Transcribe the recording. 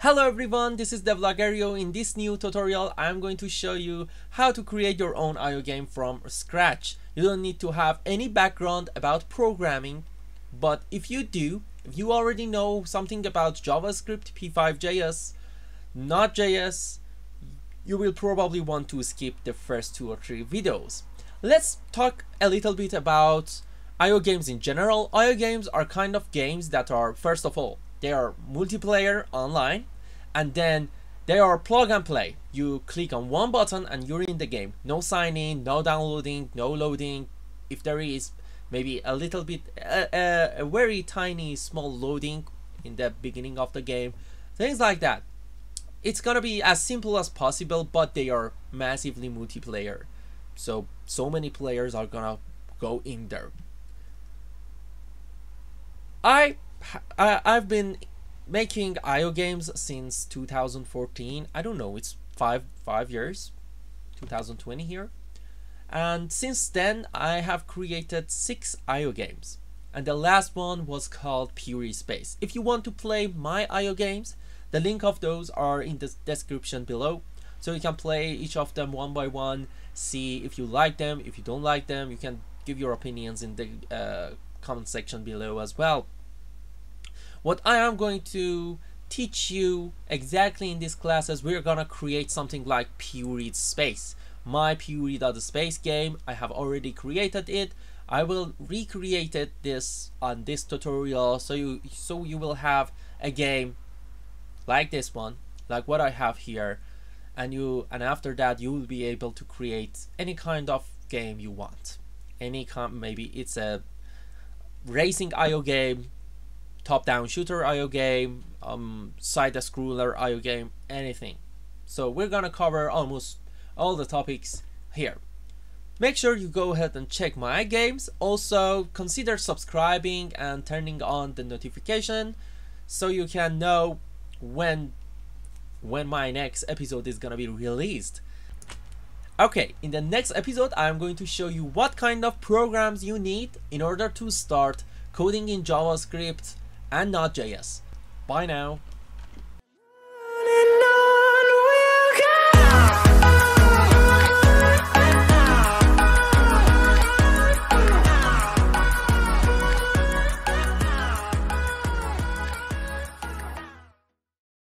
Hello everyone, this is Devlogerio. In this new tutorial, I'm going to show you how to create your own IO game from scratch. You don't need to have any background about programming, but if you do, if you already know something about JavaScript, P5js, Nodejs, you will probably want to skip the first 2 or 3 videos. Let's talk a little bit about IO games in general. IO games are kind of games that are, first of all, they are multiplayer online, and then they are plug and play. You click on one button and you're in the game. No sign in, no downloading, no loading. If there is, maybe a little bit, a very tiny small loading in the beginning of the game, things like that. It's gonna be as simple as possible, but they are massively multiplayer. So many players are gonna go in there. I've been making IO games since 2014. I don't know, it's five years, 2020 here. And since then, I have created 6 IO games. And the last one was called Pure Space. If you want to play my IO games, the link of those are in the description below. So you can play each of them one by one, see if you like them. If you don't like them, you can give your opinions in the comment section below as well. What I am going to teach you exactly in this class is we're gonna create something like Pure Space. My Pure.space game, I have already created it. I will recreate this on this tutorial, so you will have a game like this one, like what I have here, and after that you will be able to create any kind of game you want. Maybe it's a racing IO game, top-down shooter IO game, side-scroller IO game, anything. So we're gonna cover almost all the topics here. Make sure you go ahead and check my games. Also consider subscribing and turning on the notification so you can know when my next episode is gonna be released. Okay, in the next episode I'm going to show you what kind of programs you need in order to start coding in JavaScript and Node.js. Bye now.